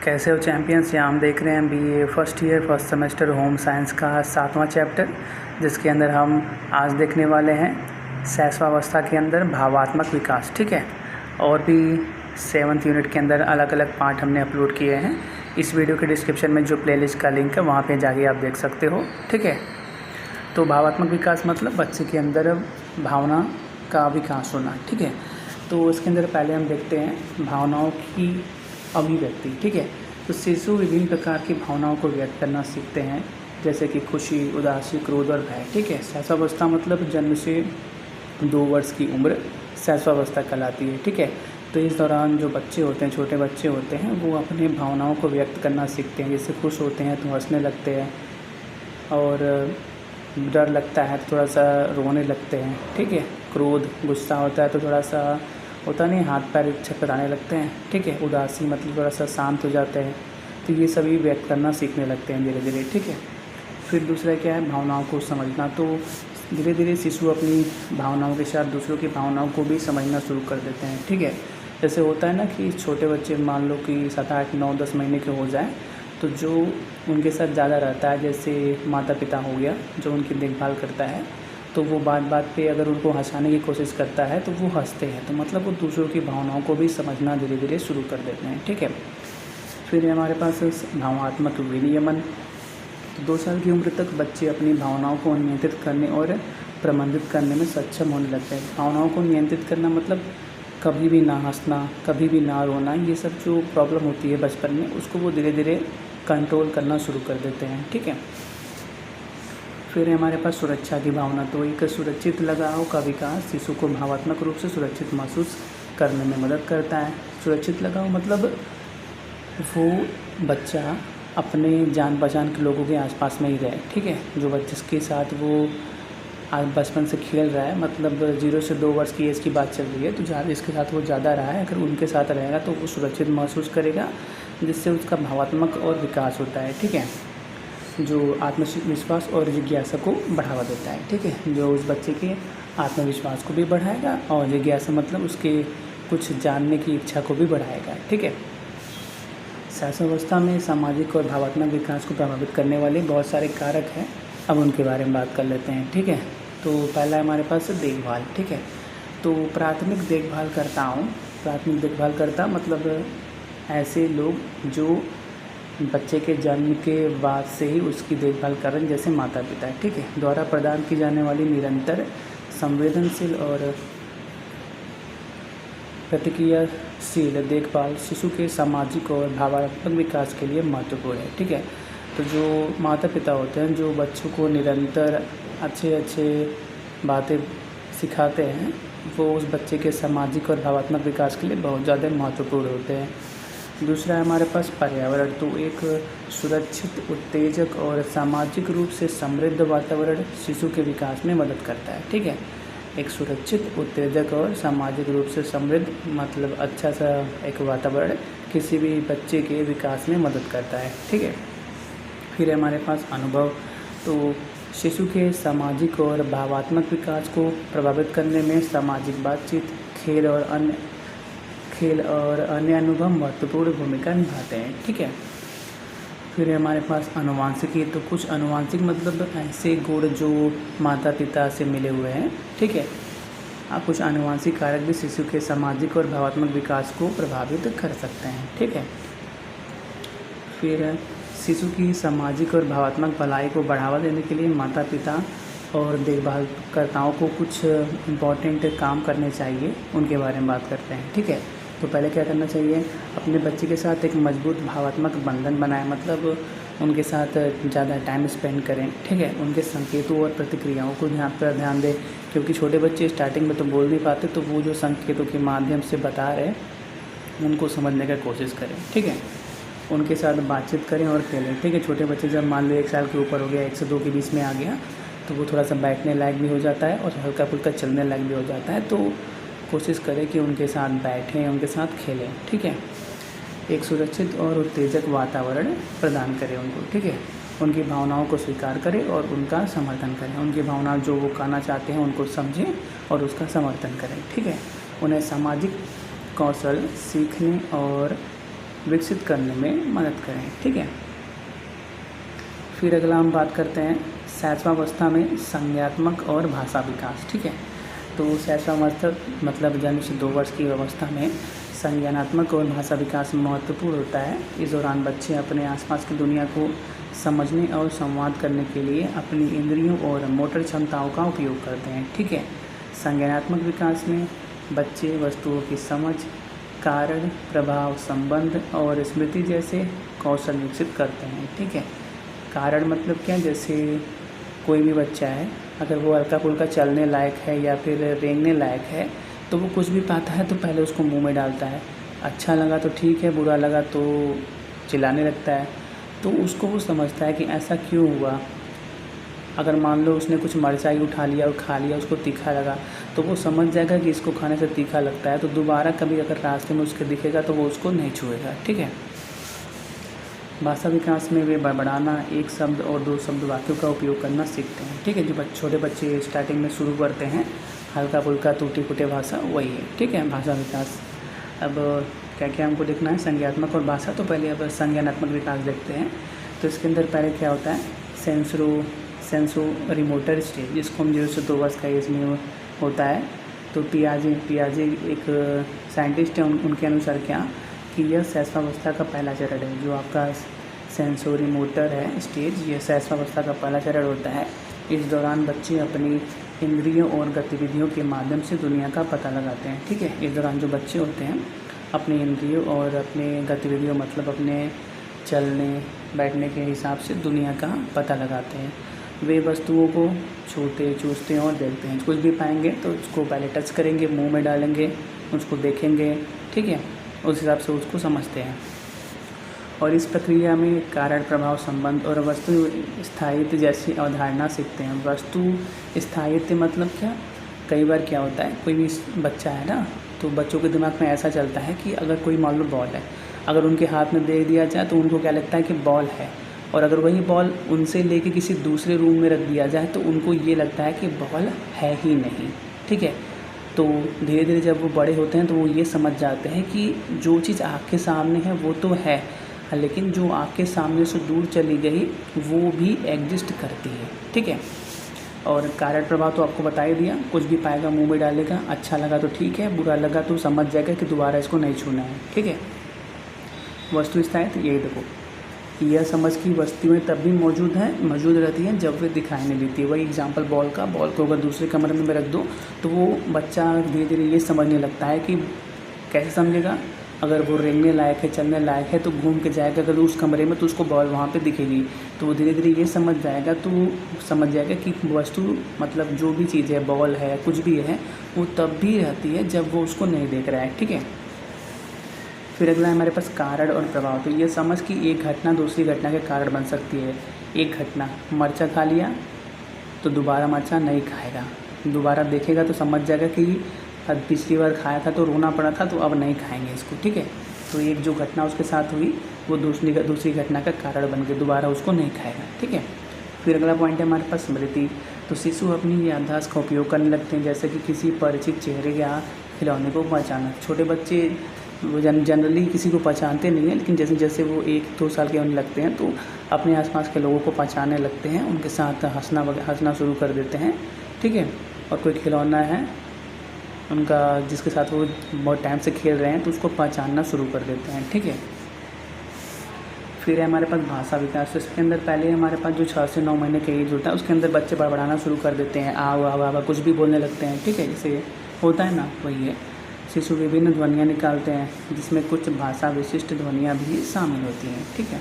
कैसे हो चैम्पियंस। यहाँ हम देख रहे हैं BA first year first semester home science का 7वां चैप्टर, जिसके अंदर हम आज देखने वाले हैं शैशवावस्था के अंदर भावात्मक विकास। ठीक है, और भी 7th यूनिट के अंदर अलग अलग पार्ट हमने अपलोड किए हैं। इस वीडियो के डिस्क्रिप्शन में जो प्लेलिस्ट का लिंक है वहाँ पे जाके आप देख सकते हो। ठीक है, तो भावात्मक विकास मतलब बच्चे के अंदर भावना का विकास होना। ठीक है, तो इसके अंदर पहले हम देखते हैं भावनाओं की अभिव्यक्ति। ठीक है, तो शिशु विभिन्न प्रकार की भावनाओं को व्यक्त करना सीखते हैं, जैसे कि खुशी, उदासी, क्रोध और भय। ठीक है, शैशवावस्था मतलब जन्म से 2 वर्ष की उम्र शैशवावस्था कहलाती है। ठीक है, तो इस दौरान जो बच्चे होते हैं, छोटे बच्चे होते हैं, वो अपनी भावनाओं को व्यक्त करना सीखते हैं। जैसे खुश होते हैं तो हंसने लगते हैं, और डर लगता है तो थोड़ा सा रोने लगते हैं। ठीक है, क्रोध गुस्सा होता है तो थोड़ा सा होता नहीं, हाथ पैर छटपटाने लगते हैं। ठीक है, उदासी मतलब थोड़ा सा शांत हो जाते हैं। तो ये सभी व्यक्त करना सीखने लगते हैं धीरे धीरे। ठीक है, फिर दूसरा क्या है, भावनाओं को समझना। तो धीरे धीरे शिशु अपनी भावनाओं के साथ दूसरों की भावनाओं को भी समझना शुरू कर देते हैं। ठीक है, जैसे होता है ना कि छोटे बच्चे मान लो कि 7, 8, 9, 10 महीने के हो जाएं, तो जो उनके साथ ज़्यादा रहता है, जैसे माता पिता हो गया जो उनकी देखभाल करता है, तो वो बात बात पे अगर उनको हंसाने की कोशिश करता है तो वो हंसते हैं। तो मतलब वो दूसरों की भावनाओं को भी समझना धीरे धीरे शुरू कर देते हैं। ठीक है, फिर हमारे पास भावनात्मक विनियमन। तो 2 साल की उम्र तक बच्चे अपनी भावनाओं को नियंत्रित करने और प्रबंधित करने में सक्षम होने लगते हैं। भावनाओं को नियंत्रित करना मतलब कभी भी ना हंसना, कभी भी ना रोना, ये सब जो प्रॉब्लम होती है बचपन में, उसको वो धीरे धीरे कंट्रोल करना शुरू कर देते हैं। ठीक है, फिर हमारे पास सुरक्षा की भावना। तो एक सुरक्षित लगाव का विकास शिशु को भावनात्मक रूप से सुरक्षित महसूस करने में मदद करता है। सुरक्षित लगाव मतलब वो बच्चा अपने जान पहचान के लोगों के आसपास में ही रहे। ठीक है, जो बच्चे के साथ वो आज बचपन से खेल रहा है, मतलब 0 से 2 वर्ष की एज की बात चल रही है, तो ज़्यादा इसके साथ वो ज़्यादा रहा है, अगर उनके साथ रहेगा तो वो सुरक्षित महसूस करेगा, जिससे उसका भावनात्मक और विकास होता है। ठीक है, जो आत्मविश्वास और जिज्ञासा को बढ़ावा देता है। ठीक है, जो उस बच्चे के आत्मविश्वास को भी बढ़ाएगा, और जिज्ञासा मतलब उसके कुछ जानने की इच्छा को भी बढ़ाएगा। ठीक है, शैशवावस्था में सामाजिक और भावनात्मक विकास को प्रभावित करने वाले बहुत सारे कारक हैं। अब उनके बारे में बात कर लेते हैं। ठीक है, तो पहला हमारे पास है देखभाल। ठीक है, तो प्राथमिक देखभाल करता मतलब ऐसे लोग जो बच्चे के जन्म के बाद से ही उसकी देखभाल कर रहे हैं, जैसे माता पिता। ठीक है, द्वारा प्रदान की जाने वाली निरंतर संवेदनशील और प्रतिक्रियाशील देखभाल शिशु के सामाजिक और भावनात्मक विकास के लिए महत्वपूर्ण है। ठीक है, तो जो माता पिता होते हैं, जो बच्चों को निरंतर अच्छे बातें सिखाते हैं, वो उस बच्चे के सामाजिक और भावनात्मक विकास के लिए बहुत ज़्यादा महत्वपूर्ण होते हैं। दूसरा है हमारे पास पर्यावरण। तो एक सुरक्षित, उत्तेजक और सामाजिक रूप से समृद्ध वातावरण शिशु के विकास में मदद करता है। ठीक है, एक सुरक्षित, उत्तेजक और सामाजिक रूप से समृद्ध मतलब अच्छा सा एक वातावरण किसी भी बच्चे के विकास में मदद करता है। ठीक है, फिर हमारे पास अनुभव। तो शिशु के सामाजिक और भावनात्मक विकास को प्रभावित करने में सामाजिक बातचीत, खेल और अन्य अनुभव महत्वपूर्ण भूमिका निभाते हैं। ठीक है, फिर हमारे पास आनुवांशिकी। तो कुछ आनुवांशिक मतलब ऐसे गुण जो माता पिता से मिले हुए हैं। ठीक है, कुछ आनुवांशिक कारक भी शिशु के सामाजिक और भावनात्मक विकास को प्रभावित कर सकते हैं। ठीक है, फिर शिशु की सामाजिक और भावनात्मक भलाई को बढ़ावा देने के लिए माता पिता और देखभालकर्ताओं को कुछ इम्पॉर्टेंट काम करने चाहिए, उनके बारे में बात करते हैं। ठीक है, तो पहले क्या करना चाहिए, अपने बच्चे के साथ एक मजबूत भावनात्मक बंधन बनाएं, मतलब उनके साथ ज़्यादा टाइम स्पेंड करें। ठीक है, उनके संकेतों और प्रतिक्रियाओं को ध्यान दें, क्योंकि छोटे बच्चे स्टार्टिंग में तो बोल नहीं पाते, तो वो जो संकेतों के माध्यम से बता रहे हैं उनको समझने की कोशिश करें। ठीक है, उनके साथ बातचीत करें और खेलें। ठीक है, छोटे बच्चे जब मान लो 1 साल के ऊपर हो गया, 1 से 2 के बीच में आ गया, तो वो थोड़ा सा बैठने लायक भी हो जाता है और हल्का फुल्का चलने लायक भी हो जाता है। तो कोशिश करें कि उनके साथ बैठें, उनके साथ खेलें। ठीक है, एक सुरक्षित और उत्तेजक वातावरण प्रदान करें उनको। ठीक है, उनकी भावनाओं को स्वीकार करें और उनका समर्थन करें। उनकी भावना जो वो कहना चाहते हैं उनको समझें और उसका समर्थन करें। ठीक है, उन्हें सामाजिक कौशल सीखने और विकसित करने में मदद करें। ठीक है। फिर अगला हम बात करते हैं शैशवावस्था में संज्ञात्मक और भाषा विकास। ठीक है। तो शैशवावस्था मतलब जन्म से 2 वर्ष की अवस्था में संज्ञानात्मक और भाषा विकास महत्वपूर्ण होता है। इस दौरान बच्चे अपने आसपास की दुनिया को समझने और संवाद करने के लिए अपनी इंद्रियों और मोटर क्षमताओं का उपयोग करते हैं। ठीक है। संज्ञानात्मक विकास में बच्चे वस्तुओं की समझ, कारण, प्रभाव, संबंध और स्मृति जैसे कौशल विकसित करते हैं। ठीक है। कारण मतलब क्या, जैसे कोई भी बच्चा है, अगर वो हल्का फुल्का चलने लायक है या फिर रेंगने लायक है तो वो कुछ भी पाता है तो पहले उसको मुंह में डालता है। अच्छा लगा तो ठीक है, बुरा लगा तो चिल्लाने लगता है। तो उसको वो समझता है कि ऐसा क्यों हुआ। अगर मान लो उसने कुछ मिर्चाई उठा लिया और खा लिया, उसको तीखा लगा, तो वो समझ जाएगा कि इसको खाने से तीखा लगता है, तो दोबारा कभी अगर रास्ते में उसके दिखेगा तो वो उसको नहीं छुएगा। ठीक है। भाषा विकास में वे बड़बड़ाना, एक शब्द और 2 शब्द वाक्यों का उपयोग करना सीखते हैं। ठीक है। जो छोटे बच्चे स्टार्टिंग में शुरू करते हैं हल्का फुल्का टूटी फूटे भाषा, वही है। ठीक है। भाषा विकास। अब क्या क्या हमको देखना है, संज्ञात्मक और भाषा। तो पहले अब संज्ञानात्मक विकास देखते हैं। तो इसके अंदर पहले क्या होता है, सेंसोरीमोटर स्टेज, जिसको हम 0 से 2 वर्ष का एज में होता है। तो पियाजे एक साइंटिस्ट हैं, उनके अनुसार क्या कि यह शैशवावस्था का पहला चरण है। जो आपका सेंसोरीमोटर है स्टेज, ये शैशवावस्था का पहला चरण होता है। इस दौरान बच्चे अपनी इंद्रियों और गतिविधियों के माध्यम से दुनिया का पता लगाते हैं। ठीक है। इस दौरान जो बच्चे होते हैं अपनी इंद्रियों और अपने गतिविधियों मतलब अपने चलने बैठने के हिसाब से दुनिया का पता लगाते हैं। वे वस्तुओं को छूते, चूसते और देखते हैं। कुछ भी पाएंगे तो उसको पहले टच करेंगे, मुंह में डालेंगे, उसको देखेंगे। ठीक है। उस हिसाब से उसको समझते हैं। और इस प्रक्रिया में कारण, प्रभाव, संबंध और वस्तु स्थायित्व जैसी अवधारणा सीखते हैं। वस्तु स्थायित्व मतलब क्या, कई बार क्या होता है, कोई भी बच्चा है ना, तो बच्चों के दिमाग में ऐसा चलता है कि अगर कोई मान लो बॉल है, अगर उनके हाथ में दे दिया जाए तो उनको क्या लगता है कि बॉल है, और अगर वही बॉल उनसे लेके किसी दूसरे रूम में रख दिया जाए तो उनको ये लगता है कि बॉल है ही नहीं। ठीक है। तो धीरे धीरे जब वो बड़े होते हैं तो वो ये समझ जाते हैं कि जो चीज़ आँख के सामने है वो तो है, लेकिन जो आँख के सामने से दूर चली गई वो भी एग्जिस्ट करती है। ठीक है। और कारण प्रभाव तो आपको बता ही दिया, कुछ भी पाएगा मुंह में डालेगा, अच्छा लगा तो ठीक है, बुरा लगा तो समझ जाएगा कि दोबारा इसको नहीं छूना है। ठीक है। वस्तु स्थायित्व, यही देखो, यह समझ की वस्तुएं तब भी मौजूद रहती हैं जब वे दिखाई नहीं देती है। वही एग्जाम्पल बॉल को अगर दूसरे कमरे में रख दो तो वो बच्चा धीरे धीरे ये समझने लगता है कि, कैसे समझेगा, अगर वो रेंगने लायक है, चलने लायक है तो घूम के जाएगा अगर उस कमरे में तो उसको बॉल वहाँ पे दिखेगी, तो वो धीरे धीरे ये समझ जाएगा, तो समझ जाएगा कि वस्तु मतलब जो भी चीज़ है, बॉल है, कुछ भी है, वो तब भी रहती है जब वो उसको नहीं देख रहा है। ठीक है। फिर अगला है हमारे पास कारण और प्रभाव। तो ये समझ कि एक घटना दूसरी घटना के कारण बन सकती है। एक घटना, मिर्चा खा लिया तो दोबारा मिर्चा नहीं खाएगा, दोबारा देखेगा तो समझ जाएगा कि पिछली बार खाया था तो रोना पड़ा था तो अब नहीं खाएंगे इसको। ठीक है। तो एक जो घटना उसके साथ हुई वो दूसरी घटना का कारण बन के दोबारा उसको नहीं खाएगा। ठीक है। फिर अगला पॉइंट है हमारे पास स्मृति। तो शिशु अपनी याददाश्त का उपयोग करने लगते हैं, जैसे कि किसी परिचित चेहरे या खिलौने को पहचाना। छोटे बच्चे वो जनरली किसी को पहचानते नहीं हैं, लेकिन जैसे जैसे वो 1-2 साल के होने लगते हैं तो अपने आसपास के लोगों को पहचानने लगते हैं, उनके साथ हंसना शुरू कर देते हैं। ठीक है। और कोई खिलौना है उनका जिसके साथ वो बहुत टाइम से खेल रहे हैं तो उसको पहचानना शुरू कर देते हैं। ठीक है। फिर है हमारे पास भाषा विकास। तो इसके अंदर पहले हमारे पास जो 6 से 9 महीने का एज होता है उसके अंदर बच्चे बड़बड़ाना शुरू कर देते हैं, आओ आओ आओ कुछ भी बोलने लगते हैं। ठीक है। जैसे होता है ना, वही है। शिशु विभिन्न ध्वनियाँ निकालते हैं जिसमें कुछ भाषा विशिष्ट ध्वनियाँ भी शामिल होती हैं। ठीक है।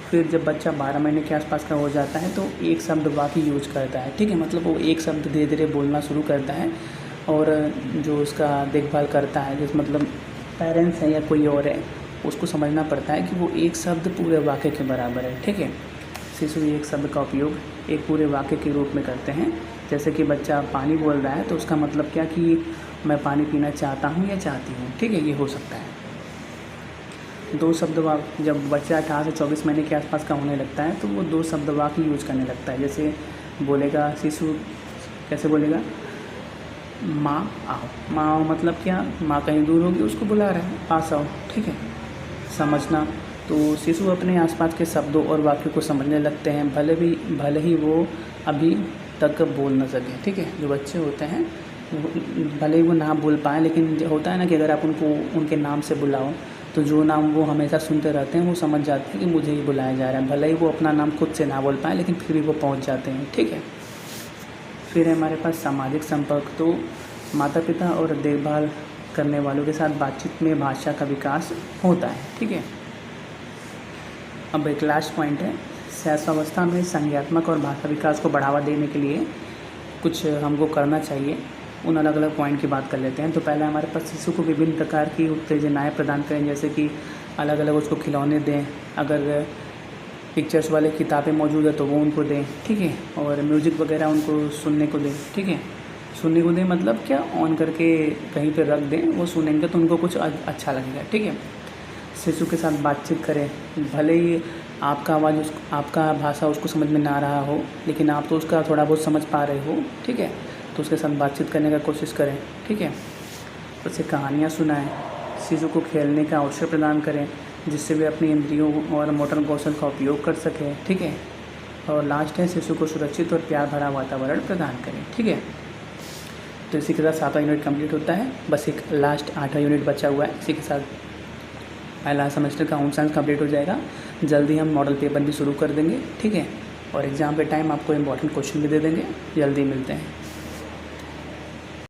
फिर जब बच्चा 12 महीने के आसपास का हो जाता है तो एक शब्द वाक्य यूज करता है। ठीक है। मतलब वो एक शब्द धीरे धीरे बोलना शुरू करता है, और जो उसका देखभाल करता है, जिस मतलब पेरेंट्स है या कोई और है, उसको समझना पड़ता है कि वो एक शब्द पूरे वाक्य के बराबर है। ठीक है। शिशु एक शब्द का उपयोग एक पूरे वाक्य के रूप में करते हैं। जैसे कि बच्चा पानी बोल रहा है तो उसका मतलब क्या कि मैं पानी पीना चाहता हूँ या चाहती हूँ। ठीक है। ये हो सकता है। 2 शब्द वाक्य, जब बच्चा 18 से 24 महीने के आसपास का होने लगता है तो वो 2 शब्द वाक्य यूज करने लगता है। जैसे बोलेगा शिशु, कैसे बोलेगा, माँ आओ। माँ आओ मतलब क्या, माँ कहीं दूर होगी उसको बुला रहा है, पास आओ। ठीक है। समझना। तो शिशु अपने आसपास के शब्दों और वाक्यों को समझने लगते हैं, भले ही वो अभी तक बोल न सकें। ठीक है, जो बच्चे होते हैं भले ही वो ना बोल पाएँ, लेकिन होता है ना कि अगर आप उनको उनके नाम से बुलाओ तो जो नाम वो हमेशा सुनते रहते हैं वो समझ जाते हैं कि मुझे ही बुलाया जा रहा है। भले ही वो अपना नाम खुद से ना बोल पाएँ, लेकिन फिर भी वो पहुंच जाते हैं। ठीक है, फिर है हमारे पास सामाजिक संपर्क। तो माता पिता और देखभाल करने वालों के साथ बातचीत में भाषा का विकास होता है। ठीक है, अब एक लास्ट पॉइंट है, शैशवावस्था में संज्ञानात्मक और भाषा विकास को बढ़ावा देने के लिए कुछ हमको करना चाहिए। उन अलग अलग पॉइंट की बात कर लेते हैं। तो पहला हमारे पास शिशु को विभिन्न प्रकार की उत्तेजनाएँ प्रदान करें, जैसे कि अलग अलग उसको खिलौने दें, अगर पिक्चर्स वाले किताबें मौजूद है तो वो उनको दें। ठीक है, और म्यूज़िक वगैरह उनको सुनने को दें। ठीक है, सुनने को दें मतलब क्या, ऑन करके कहीं पे रख दें, वो सुनेंगे तो उनको कुछ अच्छा लगेगा। ठीक है, शिशु के साथ बातचीत करें, भले ही आपका भाषा उसको समझ में ना आ रहा हो, लेकिन आप तो उसका थोड़ा बहुत समझ पा रहे हो। ठीक है, तो उसके साथ बातचीत करने का कोशिश करें। ठीक है, उसे कहानियाँ सुनाएं, शिशु को खेलने का अवसर प्रदान करें जिससे वे अपनी इंद्रियों और मोटर कौशल का उपयोग कर सकें। ठीक है, और लास्ट है, शिशु को सुरक्षित और प्यार भरा वातावरण प्रदान करें। ठीक है, तो इसी के साथ 7वां यूनिट कंप्लीट होता है। बस एक लास्ट 8वां यूनिट बचा हुआ है, इसी के साथ पहला सेमेस्टर का होम साइंस कंप्लीट हो जाएगा। जल्दी हम मॉडल पेपर भी शुरू कर देंगे। ठीक है, और एग्ज़ाम पे टाइम आपको इम्पॉर्टेंट क्वेश्चन भी दे देंगे। जल्दी मिलते हैं।